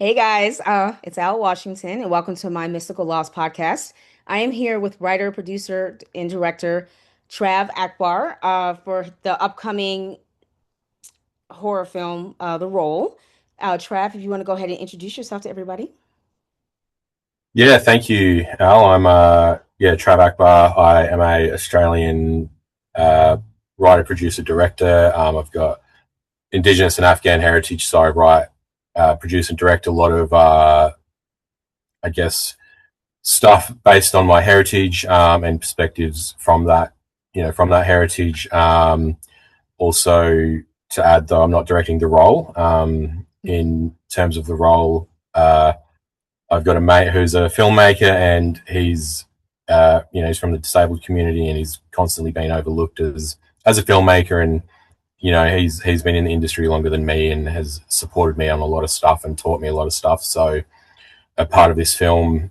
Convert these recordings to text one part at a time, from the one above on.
Hey guys, it's Al Washington, and welcome to my Mystical Laws podcast. I am here with writer, producer, and director Trav Akbar for the upcoming horror film, The Role. Trav, if you want to go ahead and introduce yourself to everybody. Yeah, thank you, Al. I'm Trav Akbar. I am a Australian uh, writer, producer, director. I've got Indigenous and Afghan heritage, so I write, produce, and direct a lot of I guess stuff based on my heritage and perspectives from that heritage. Also, to add, though, I'm not directing the role. In terms of the role. I've got a mate who's a filmmaker, and he's from the disabled community, and he's constantly been overlooked as a filmmaker. And he's been in the industry longer than me and has supported me on a lot of stuff and taught me a lot of stuff. So a part of this film,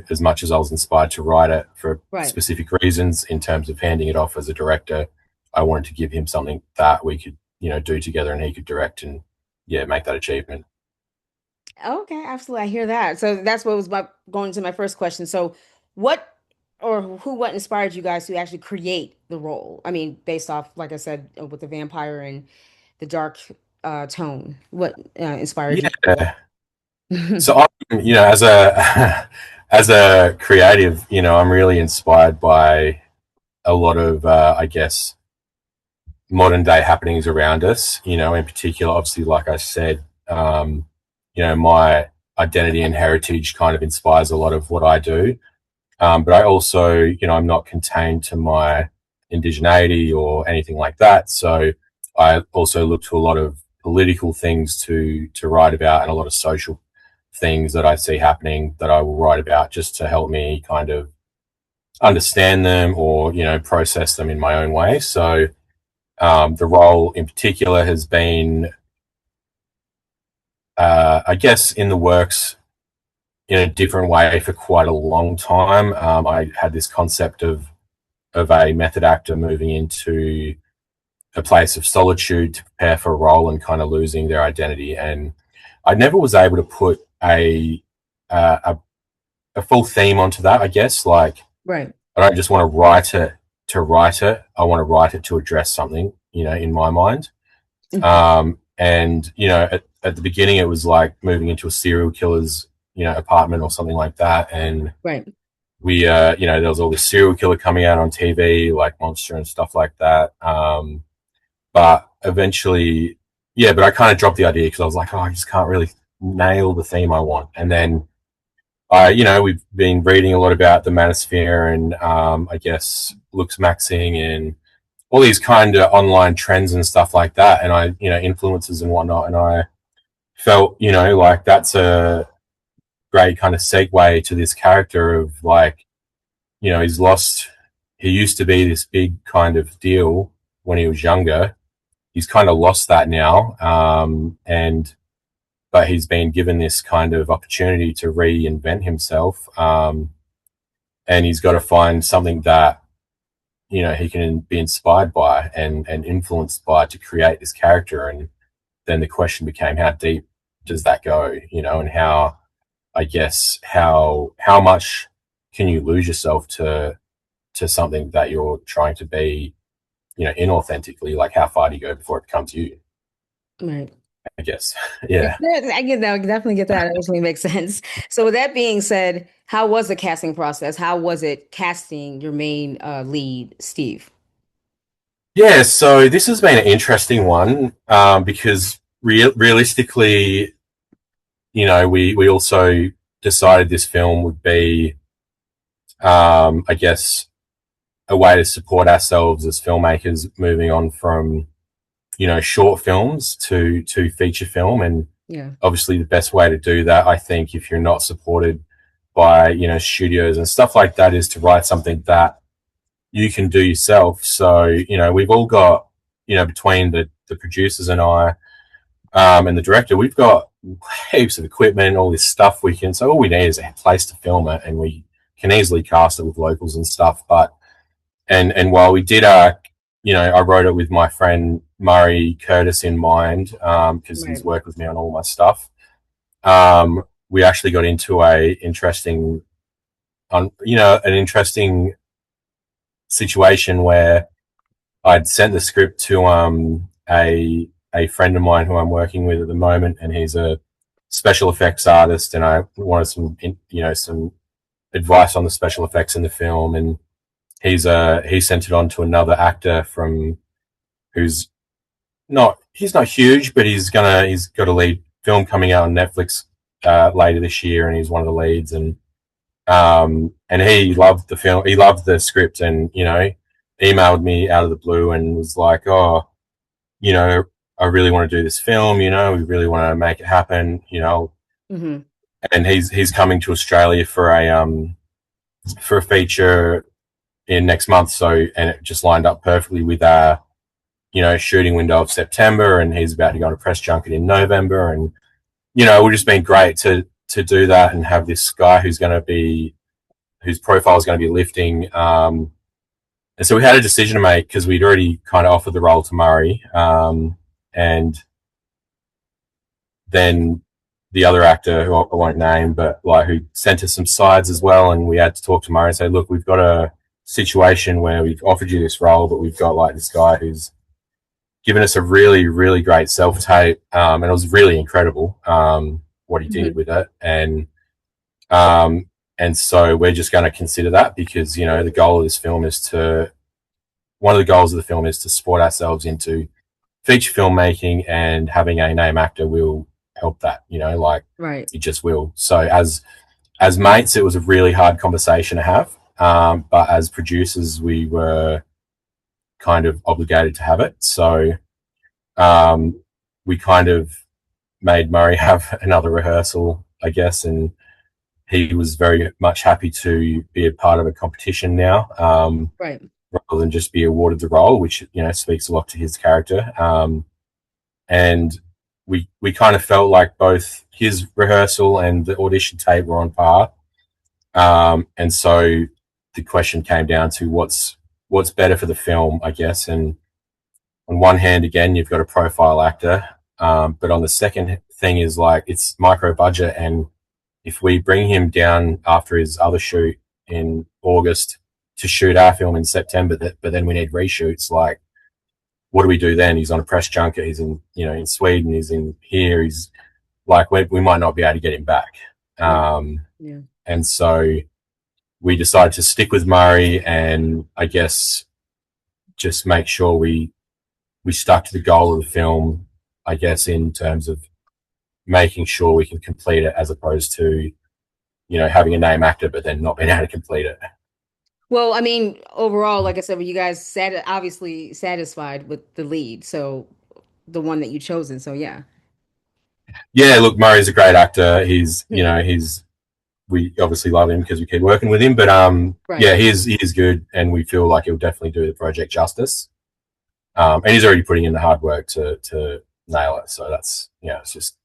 as much as I was inspired to write it for Right. specific reasons, in terms of handing it off as a director, I wanted to give him something that we could do together, and he could direct and make that achievement. Okay, absolutely. I hear that. So that's what was going to my first question. So, what what inspired you guys to actually create the role? I mean, based off, like I said, with the vampire and the dark tone, what inspired you to do Yeah. that? So I'm, as a as a creative, I'm really inspired by a lot of, I guess, modern day happenings around us. In particular, obviously, like I said, my identity and heritage kind of inspires a lot of what I do. But I also, I'm not contained to my indigeneity or anything like that. So I also look to a lot of political things to write about, and a lot of social things that I see happening that I will write about, just to help me kind of understand them, or process them in my own way. So the role in particular has been, I guess, in the works in a different way for quite a long time. I had this concept of a method actor moving into a place of solitude to prepare for a role and kind of losing their identity. And I never was able to put a, a full theme onto that, I guess. Like, Right. I don't just want to write it to write it. I want to write it to address something, in my mind. Mhm. And, at the beginning, it was like moving into a serial killer's, apartment or something like that. And Right. there was all this serial killer coming out on TV, like Monster and stuff like that. But eventually, yeah, but I kind of dropped the idea because I was like, oh, I just can't really nail the theme I want. And then we've been reading a lot about the manosphere and, I guess, looks maxing and all these kind of online trends and stuff like that. And influences and whatnot. And I felt, like that's a great kind of segue to this character of, like, he's lost, he used to be this big kind of deal when he was younger. He's kind of lost that now. But he's been given this kind of opportunity to reinvent himself. And he's got to find something that, he can be inspired by and influenced by to create this character. And then the question became, how deep does that go? And how, I guess, how much can you lose yourself to something that you're trying to be, inauthentically? Like, how far do you go before it becomes you? Right. I guess. Yeah, Yeah. I get that. I definitely get that. That actually makes sense. So with that being said, how was the casting process? How was it casting your main lead, Steve? Yeah, so this has been an interesting one, because realistically, we also decided this film would be, I guess, a way to support ourselves as filmmakers moving on from, short films to feature film. And Yeah. obviously, the best way to do that, I think, if you're not supported by, studios and stuff like that, is to write something that you can do yourself. So, we've all got, between the producers and I, and the director, we've got heaps of equipment, all this stuff we can. So all we need is a place to film it, and we can easily cast it with locals and stuff. But and while we did I wrote it with my friend Murray Curtis in mind, because he's Right. worked with me on all my stuff. we actually got into an interesting situation where I'd sent the script to a friend of mine who I'm working with at the moment, and he's a special effects artist, and I wanted some advice on the special effects in the film, and he sent it on to another actor from who's he's not huge, but he's got a lead film coming out on Netflix later this year, and he's one of the leads, and he loved the film, he loved the script, and emailed me out of the blue and was like, oh, you know, I really want to do this film, we really want to make it happen, Hmm. and he's coming to Australia for a feature in next month, so and it just lined up perfectly with our shooting window of September, and he's about to go on a press junket in November, and it would just been great to do that and have this guy whose profile is going to be lifting. And so we had a decision to make because we'd already kind of offered the role to Murray, and then the other actor who I won't name, but like who sent us some sides as well, and we had to talk to Murray and say, look, we've got a situation where we've offered you this role, but we've got like this guy who's given us a really, really great self tape, and it was really incredible what he did Hmm. with it, um, and so we're just going to consider that because the goal of this film is to one of the goals of the film is to support ourselves into feature filmmaking, and having a name actor will help that. Like Right. it just will. So as mates, it was a really hard conversation to have, but as producers, we were kind of obligated to have it. So um, we kind of made Murray have another rehearsal, I guess, and he was very much happy to be a part of a competition now, Right. rather than just be awarded the role, which speaks a lot to his character. And we kind of felt like both his rehearsal and the audition tape were on par, and so the question came down to what's better for the film, I guess. And on one hand, again, you've got a profile actor, but on the second thing is like it's micro budget, and if we bring him down after his other shoot in August to shoot our film in September, but then we need reshoots, like what do we do then? He's on a press junket, he's in Sweden, he's in here, he's like we might not be able to get him back. Right. Um, Yeah. and so we decided to stick with Murray, and I guess just make sure we stuck to the goal of the film, I guess, in terms of making sure we can complete it, as opposed to having a name actor but then not being able to complete it. Well, I mean, overall, like I said, you guys obviously satisfied with the lead, so the one that you chosen. So yeah. Yeah, look, Murray's a great actor. He's Hmm. he's we obviously love him because we keep working with him, but Right. yeah, he is good, and we feel like he'll definitely do the project justice. And he's already putting in the hard work to nail it. So that's it's just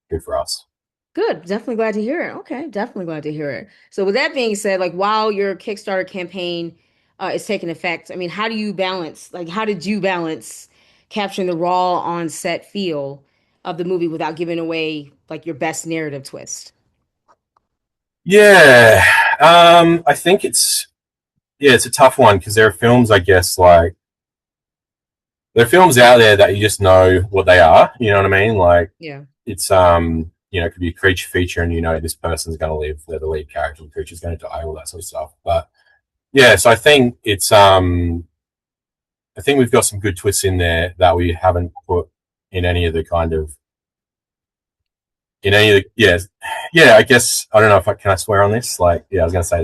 good for us. Good. Definitely glad to hear it. Okay, definitely glad to hear it. So with that being said, like while your Kickstarter campaign is taking effect, I mean, how do you balance, like how did you balance capturing the raw on set feel of the movie without giving away like your best narrative twist? Yeah, I think it's a tough one because there are films, I guess, like there are films out there that you just know what they are. You know what I mean? Like Yeah. it's it could be a creature feature, and this person's going to live. They're the lead character. The creature's going to die. All that sort of stuff. But yeah, so I think we've got some good twists in there that we haven't put in any of the kind of in any of the yeah. I guess I don't know if I swear on this. Like yeah, I was going to say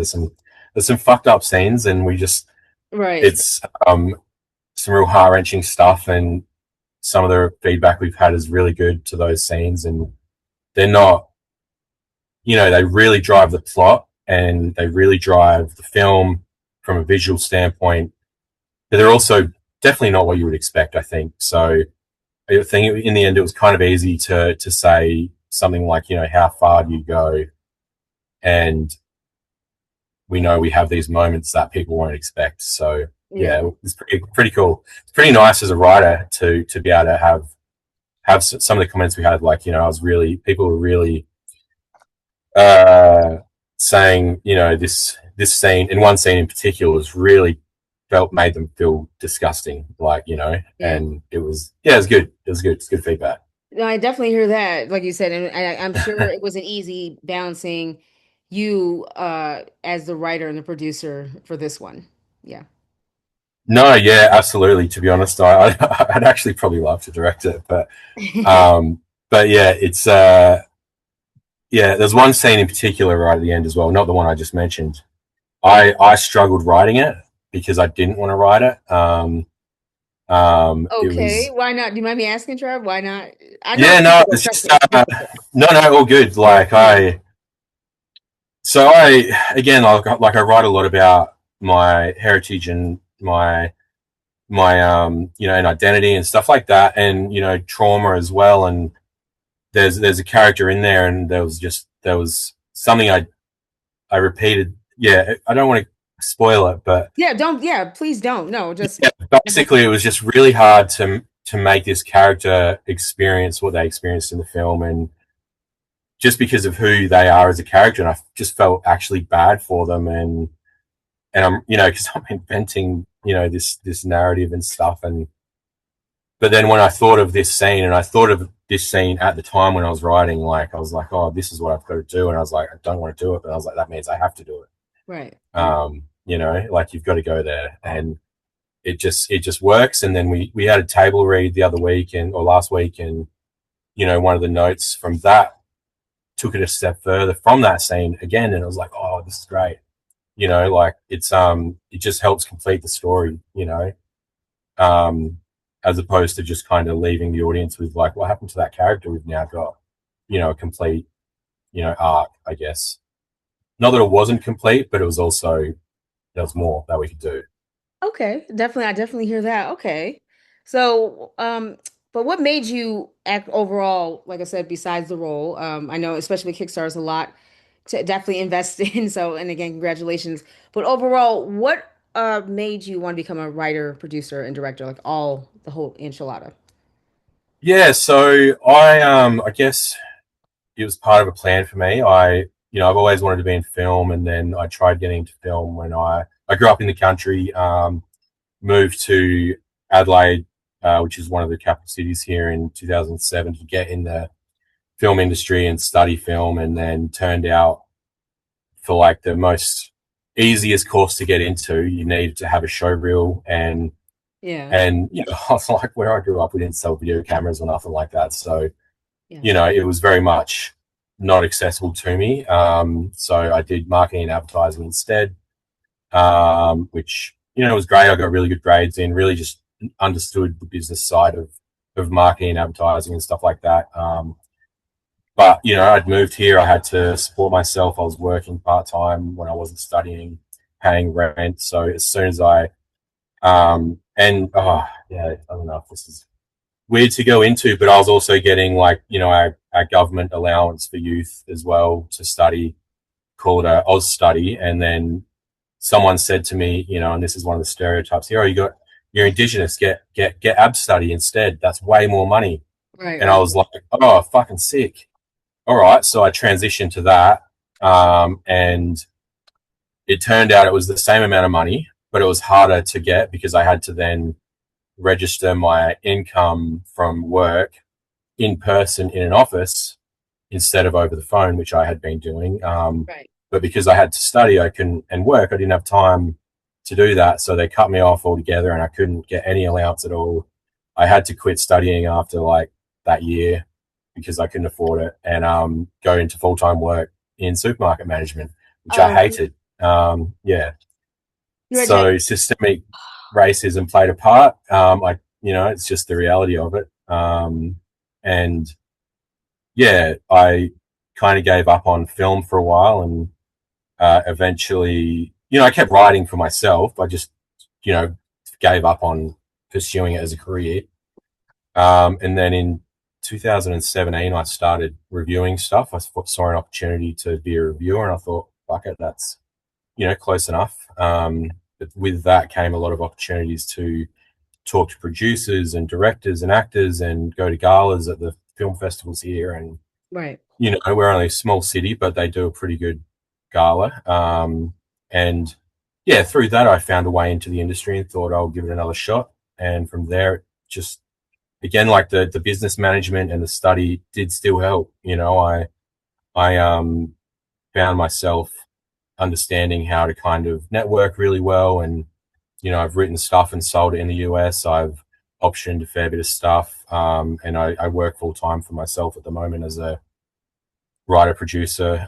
there's some fucked up scenes, and we just Right. it's some real heart wrenching stuff, and some of the feedback we've had is really good to those scenes, and they're not, they really drive the plot and they really drive the film from a visual standpoint, but they're also definitely not what you would expect, I think. So I think in the end, it was kind of easy to say something like, how far do you go? And we know we have these moments that people won't expect. So Yeah. yeah, it's pretty cool. It's pretty nice as a writer to be able to have some of the comments we had, like, I was really, people were really uh, saying, this scene, in one scene in particular, was really felt made them feel disgusting, like, Yeah. and it was good. It was good. It's good feedback. No, I definitely hear that, like you said, and I'm sure it wasn't easy balancing you as the writer and the producer for this one. Yeah. No, yeah, absolutely. To be honest, I'd actually probably love to direct it, um, but yeah, it's yeah. There's one scene in particular right at the end as well, not the one I just mentioned. I struggled writing it because I didn't want to write it. It Okay, was why not? Do you mind me asking, Trev? Why not? I know yeah, it's no, difficult. it's Trust just me, it's difficult. no, all good. Like Yeah. I again, like I write a lot about my heritage and my and identity and stuff like that, and trauma as well. And there's a character in there, and there was something I repeated. Yeah, I don't want to spoil it, but Yeah, don't, yeah, please don't. No, just yeah, basically, it was just really hard to make this character experience what they experienced in the film, and just because of who they are as a character, and I just felt actually bad for them, and I'm because I'm inventing this narrative and stuff, and but then when I thought of this scene, and I thought of this scene at the time when I was writing, like I was like, oh, this is what I've got to do, and I was like, I don't want to do it, but I was like, that means I have to do it. right. Like you've got to go there, and it just works. And then we had a table read the other week and or last week, and one of the notes from that took it a step further from that scene again, and it was like, oh, this is great. Like it just helps complete the story. Um, as opposed to just kind of leaving the audience with like, what happened to that character? We've now got a complete arc, I guess. Not that it wasn't complete, but it was also there was more that we could do. Okay, definitely. I definitely hear that. Okay. So, but what made you act overall, like I said, besides the role? I know especially with Kickstarter is a lot to definitely invest in. So, and again, congratulations. But overall, what made you want to become a writer, producer, and director, like all the whole enchilada? Yeah, so I guess it was part of a plan for me. I've always wanted to be in film, and then I tried getting into film when I grew up in the country, moved to Adelaide, which is one of the capital cities here in 2007 to get in the film industry and study film, and then turned out for like the most easiest course to get into, you needed to have a show reel Yeah, and I was like where I grew up, we didn't sell video cameras or nothing like that, so yeah, it was very much not accessible to me. So I did marketing and advertising instead, which was great. I got really good grades in, really just understood the business side of marketing and advertising and stuff like that. But I'd moved here. I had to support myself. I was working part time when I wasn't studying, paying rent. So as soon as oh yeah, I don't know if this is weird to go into, but I was also getting like our government allowance for youth as well to study, called a Oz study, and then someone said to me, and this is one of the stereotypes here, oh, you're Indigenous, get ab study instead. That's way more money. right, And I right, was like, oh, fucking sick. All right, so I transitioned to that, and it turned out it was the same amount of money, but it was harder to get because I had to then register my income from work in person in an office instead of over the phone, which I had been doing. right. But because I had to study, I couldn't and work, I didn't have time to do that. So they cut me off altogether, and I couldn't get any allowance at all. I had to quit studying after like that year because I couldn't afford it, and go into full time work in supermarket management, which I Um, hated. Yeah, you ready to so systemic racism played a part. It's just the reality of it. And yeah, I kind of gave up on film for a while, and eventually, I kept writing for myself. I just, you know, gave up on pursuing it as a career. And then in 2017, I started reviewing stuff. I saw an opportunity to be a reviewer, and I thought, fuck it, that's close enough. But with that came a lot of opportunities to talk to producers and directors and actors and go to galas at the film festivals here. And Right. You know, we're only a small city, but they do a pretty good gala. And yeah, through that, I found a way into the industry and thought I'll give it another shot. And from there, it just again, like the business management and the study did still help. You know, I found myself understanding how to kind of network really well, and you know, I've written stuff and sold it in the US. I've optioned a fair bit of stuff, and I work full time for myself at the moment as a writer producer,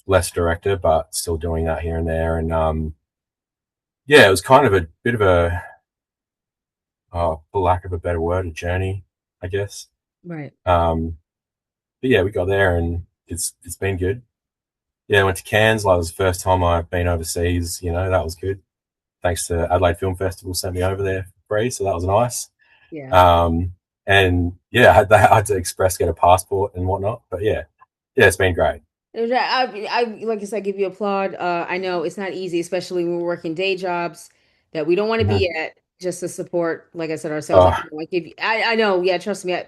less director, but still doing that here and there. And yeah, it was kind of a bit of a, for lack of a better word, a journey, I guess. Right. Um, but yeah, we got there, and it's been good. Yeah, I went to Cairns. Like, it was the first time I've been overseas. You know, that was good. Thanks to Adelaide Film Festival, sent me over there for free, so that was nice. Yeah. Um, and yeah, I had to express get a passport and whatnot. But yeah, yeah, it's been great. Like I said, give you applaud. I know it's not easy, especially when we're working day jobs that we don't want to Mm-hmm. be at just to support, like I said, ourselves. Oh, Like if I know, yeah, trust me,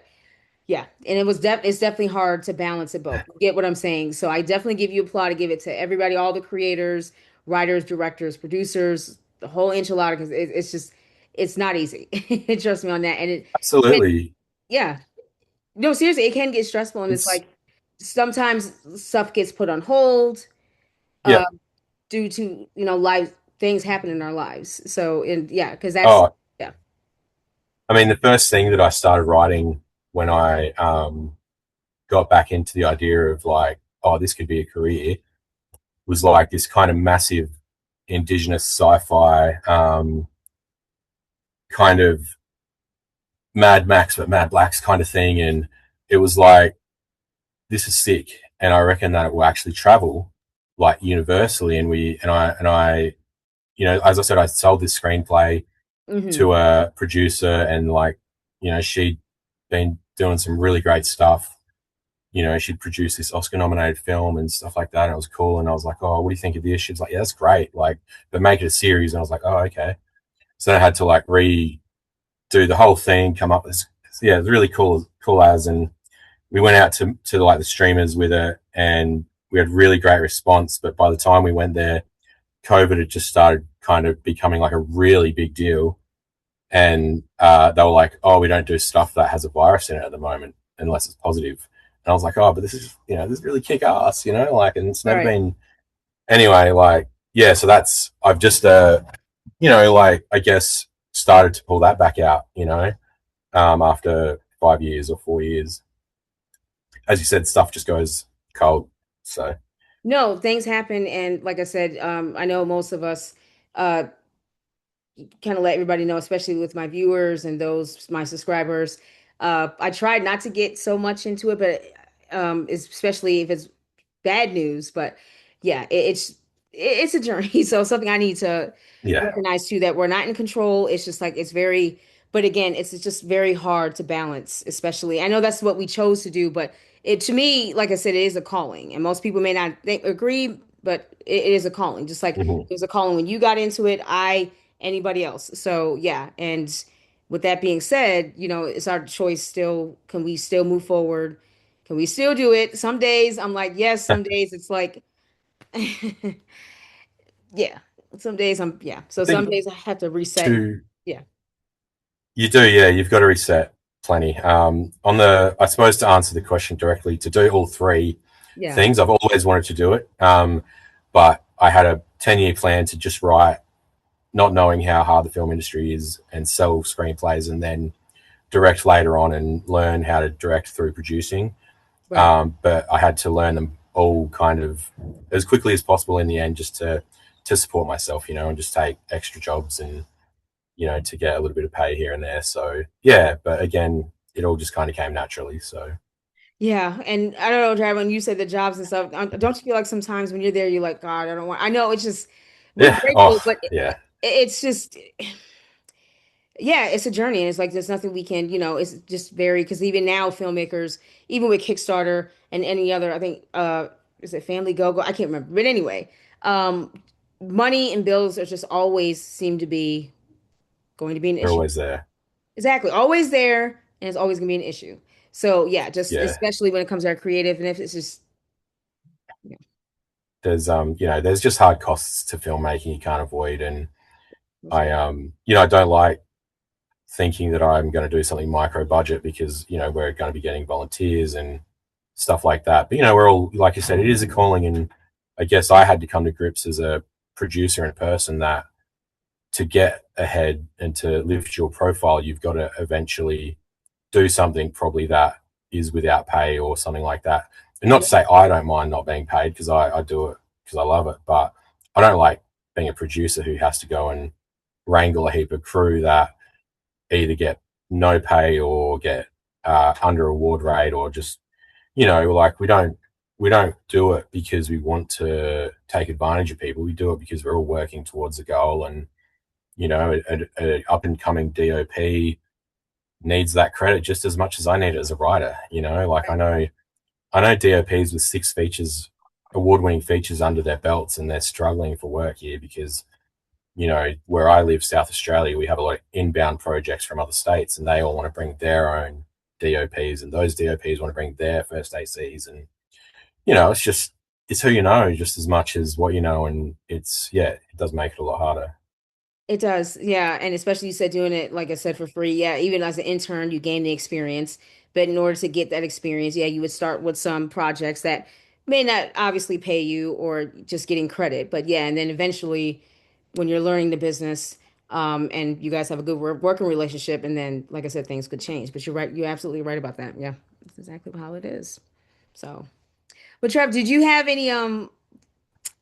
yeah, and it's definitely hard to balance it both. You get what I'm saying? So I definitely give you applaud to give it to everybody, all the creators, writers, directors, producers, the whole enchilada, because it's just it's not easy. Trust me on that. And absolutely. yeah, no, seriously, it can get stressful, and it's It's like sometimes stuff gets put on hold yeah. uh, due to life things happen in our lives. So and yeah, because that's Oh, yeah. I mean, the first thing that I started writing when I got back into the idea of like, oh, this could be a career, was like this kind of massive indigenous sci-fi kind of Mad Max but Mad Blacks kind of thing, and it was like this is sick, and I reckon that it will actually travel like universally, and I, you know, as I said, I sold this screenplay Hmm. to a producer, and like, you know, she'd been doing some really great stuff. You know, she'd produced this Oscar nominated film and stuff like that. And it was cool. And I was like, oh, what do you think of this? She's like, yeah, that's great. Like, but make it a series. And I was like, oh, okay. So then I had to like redo the whole thing, come up with, yeah, it was really cool as. And we went out to like the streamers with it, and we had really great response. But by the time we went there, COVID had just started kind of becoming like a really big deal. And they were like, "Oh, we don't do stuff that has a virus in it at the moment unless it's positive." And I was like, "Oh, but this is, you know, this really kick ass, you know, like, and it's never Right. been anyway." Like, yeah, so that's I've just, you know, like I guess started to pull that back out, you know, after 5 years or 4 years. As you said, stuff just goes cold. So No, things happen, and like I said, I know most of us uh kind of let everybody know, especially with my viewers and those my subscribers. I tried not to get so much into it, but especially if it's bad news. But yeah, it's a journey. So something I need to yeah, recognize too that we're not in control. It's just like it's very, but again, it's just very hard to balance. Especially, I know that's what we chose to do, but it to me, like I said, it is a calling, and most people may not agree, but it is a calling. Just like mm-hmm. it was a calling when you got into it, anybody else. So yeah, and with that being said, it's our choice still. Can we still move forward? Can we still do it? Some days I'm like, yes, some days it's like yeah. Some days yeah. I So some think days I have to reset. to Yeah. you do, yeah. You've got to reset plenty. On the, I suppose to answer the question directly, to do all three Yeah. things, I've always wanted to do it, but I had a 10-year plan to just write, not knowing how hard the film industry is, and sell screenplays, and then direct later on and learn how to direct through producing. Right. But I had to learn them all kind of as quickly as possible in the end, just to support myself, you know, and just take extra jobs and you know, to get a little bit of pay here and there. So yeah, but again, it all just kind of came naturally. So Yeah, and I don't know, Trav, when you said the jobs and stuff, don't you feel like sometimes when you're there, you're like, God, I don't want. I know it's just we're yeah, oh grateful, but yeah, it's just yeah, it's a journey. And it's like there's nothing we can, it's just very because even now filmmakers, even with Kickstarter and any other, I think is it Family Go Go? I can't remember. But anyway, um money and bills are just always seem to be going to be an they're issue. always there. Exactly. Always there. and it's always gonna be an issue. So yeah, just Yeah. especially when it comes to our creative, and if it's just yeah, There's just hard costs to filmmaking you can't avoid. And that's I right. I don't like thinking that I'm going to do something micro budget because, we're going to be getting volunteers and stuff like that. But, we're all, like you said, it is a calling. And I guess I had to come to grips as a producer and person that to get ahead and to lift your profile, you've got to eventually do something probably that is without pay or something like that. And not Yeah, to say I don't mind not being paid because I do it because I love it, but I don't like being a producer who has to go and wrangle a heap of crew that either get no pay or get under award rate or just like we don't do it because we want to take advantage of people. We do it because we're all working towards a goal. And a up and coming DOP needs that credit just as much as I need it as a writer. Like I know DOPs with six features, award-winning features under their belts, and they're struggling for work here because where I live, South Australia, we have a lot of inbound projects from other states, and they all want to bring their own DOPs, and those DOPs want to bring their first ACs, and it's who you know just as much as what you know, and it does make it a lot harder. it does. Yeah, and especially you said doing it like I said for free. Yeah, even as an intern, you gain the experience, but in order to get that experience, yeah, you would start with some projects that may not obviously pay you or just getting credit, but yeah, and then eventually when you're learning the business, and you guys have a good working relationship, and then, like I said, things could change. But you're right. You're absolutely right about that. Yeah, that's exactly how it is. So, but Trev, did you have any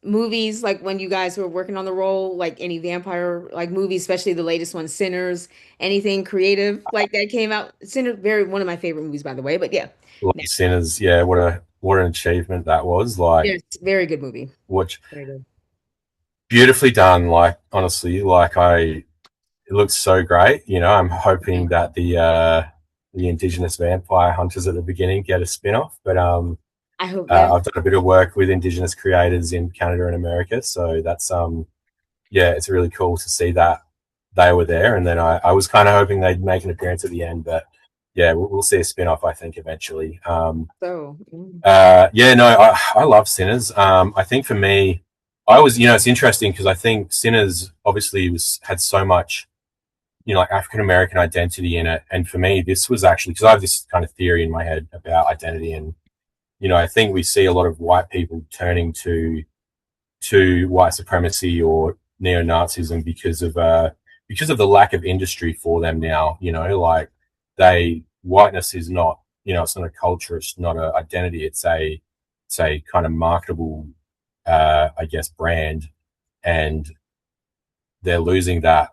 movies like when you guys were working on the role, like any vampire like movies, especially the latest one, Sinners? Anything creative like that came out? Sinners, very one of my favorite movies, by the way. But yeah, Like no, Sinners, yeah, what an achievement that was. Like, yes, very good movie. what Very good. beautifully done. Like, honestly, it looks so great. I'm Yeah, hoping that the indigenous vampire hunters at the beginning get a spin-off. But I hope. Yeah. I've done a bit of work with indigenous creators in Canada and America, so that's yeah, it's really cool to see that they were there. And then I was kind of hoping they'd make an appearance at the end, but yeah, we'll see a spin-off, I think, eventually. So yeah. Yeah, no, I love Sinners. I think for me, it's interesting because I think Sinners obviously had so much, like African American identity in it. And for me, this was actually because I have this kind of theory in my head about identity. And, I think we see a lot of white people turning to white supremacy or neo-Nazism because of the lack of industry for them now. Like whiteness is not, it's not a culture, it's not an identity, it's a kind of marketable, I guess, brand, and they're losing that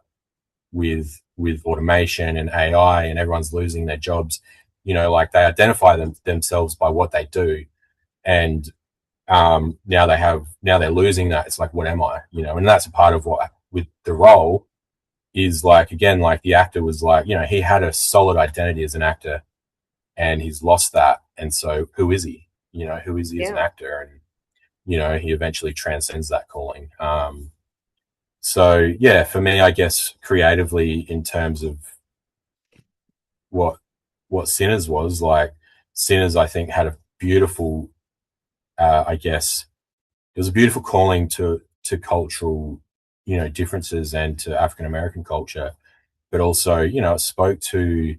with automation and AI, and everyone's losing their jobs. Like they identify themselves by what they do, and now they're losing that. It's like, what am I? And that's a part of what with the role is like, again, like the actor was like, he had a solid identity as an actor and he's lost that. And so who is he? Who is he as an Yeah. actor? And, he eventually transcends that calling. So yeah, for me, I guess creatively in terms of what Sinners was like, Sinners, I think had a beautiful, I guess, it was a beautiful calling to cultural, differences and to African American culture, but also, it spoke to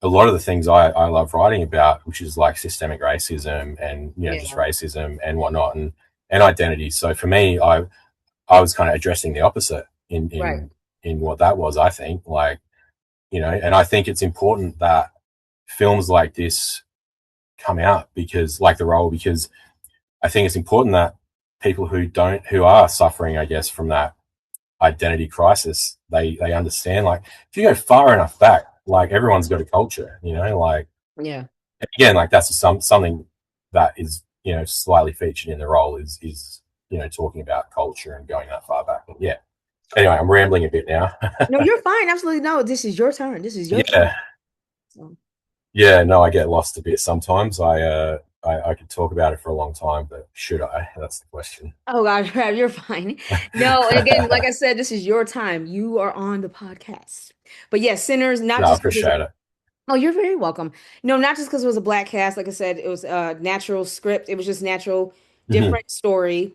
a lot of the things I love writing about, which is like systemic racism and just Yeah. racism and whatnot, and identity. So for me, I was kind of addressing the opposite in Right. what that was. I think like and I think it's important that films like this come out because like the role because I think it's important that people who are suffering, I guess, from that identity crisis, they understand. Like, if you go far enough back, like everyone's got a culture, like Yeah. again, like that's something that is slightly featured in the role is talking about culture and going that far back. And yeah. Anyway, I'm rambling a bit now. No, you're fine. Absolutely no. This is your turn. This is your turn. Yeah, So. yeah. No, I get lost a bit sometimes. I could talk about it for a long time, but should I? That's the question. Oh God, Trav, you're fine. No, and again, like I said, this is your time. You are on the podcast. But yes, Sinners, not No, I just because appreciate it. Oh, you're very welcome. No, not just because it was a black cast. Like I said, it was a natural script. It was just natural, Hmm. different story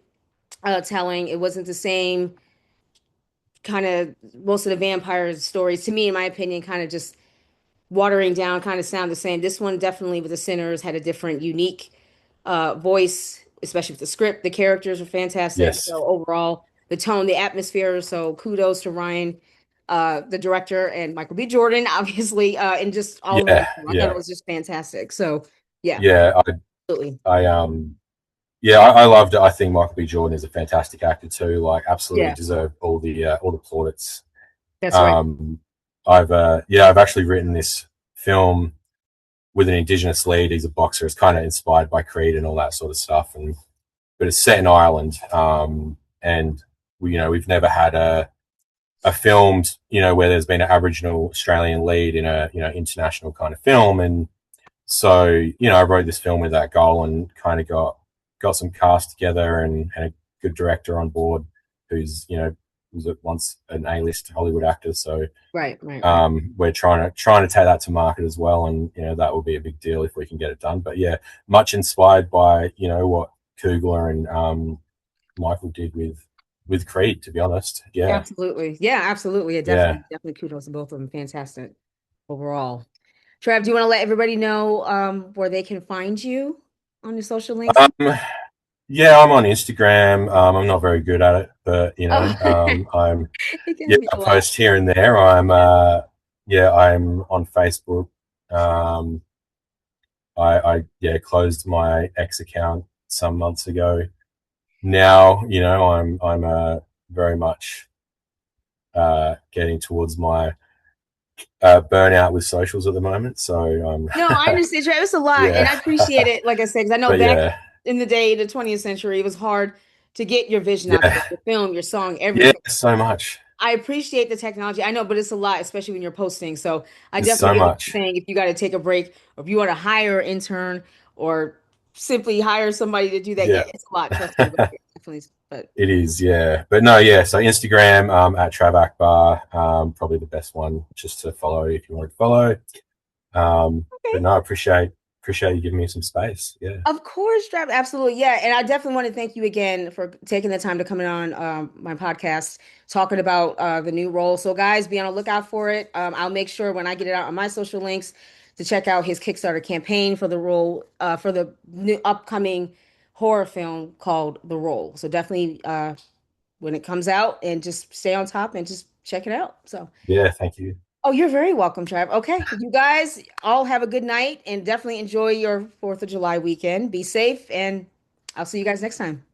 telling. It wasn't the same kind of most of the vampire stories, to me, in my opinion, kind of just watering down, kind of sound the same. This one definitely with the Sinners had a different, unique voice, especially with the script. The characters are fantastic. Yes. So overall, the tone, the atmosphere. So kudos to Ryan, the director, and Michael B. Jordan, obviously, and just all of them. Yeah. I thought it Yeah. was just fantastic. So yeah, Yeah. absolutely. Yeah, I loved it. I think Michael B. Jordan is a fantastic actor too. Like, absolutely Yeah, deserved all the plaudits. that's right. Um, I've actually written this film with an Indigenous lead. He's a boxer. It's kind of inspired by Creed and all that sort of stuff. And but it's set in Ireland. And we've never had a film where there's been an Aboriginal Australian lead in a international kind of film. And so I wrote this film with that goal and kind of got some cast together and a good director on board who's was at once an A-list Hollywood actor. So Right, right, right. we're trying to take that to market as well, and that will be a big deal if we can get it done. But yeah, much inspired by what Kugler and Michael did with Creed, to be honest. Yeah, Absolutely. Yeah, absolutely. Yeah, yeah. definitely, definitely kudos to both of them. Fantastic overall. Trav, do you want to let everybody know where they can find you on your social links? Um, yeah, I'm on Instagram. I'm not very good at it, but Oh, I'm it yeah, can be I a lot. post here and there. I'm on Facebook. Um, I yeah closed my ex account some months ago. Now I'm very much getting towards my burnout with socials at the moment. So No, I understand, Trav. It's a lot, and yeah, I appreciate it. Like I said, because I know but back yeah, in the day, the 20th century, it was hard to get your vision out there, yeah, your film, your song, yeah, everything. so much. I appreciate the technology. I know, but it's a lot, especially when you're posting. So I There's definitely so get what you're much. saying. If you got to take a break, or if you want to hire an intern, or simply hire somebody to do that, yeah, Yeah. it's a lot. Trust me, but yeah, definitely. But It is, yeah. But no, yeah. So Instagram at Trav Akbar, probably the best one just to follow if you want to follow. But okay. no, I appreciate you giving me some space. Yeah. Of course, Trav, absolutely. Yeah. And I definitely want to thank you again for taking the time to come in on my podcast, talking about the new role. So, guys, be on the lookout for it. I'll make sure when I get it out on my social links to check out his Kickstarter campaign for the role, for the new upcoming horror film called The Role. So, definitely when it comes out, and just stay on top and just check it out. So, Yeah. Thank you. oh, you're very welcome, Trav. Okay, you guys all have a good night and definitely enjoy your 4th of July weekend. Be safe, and I'll see you guys next time.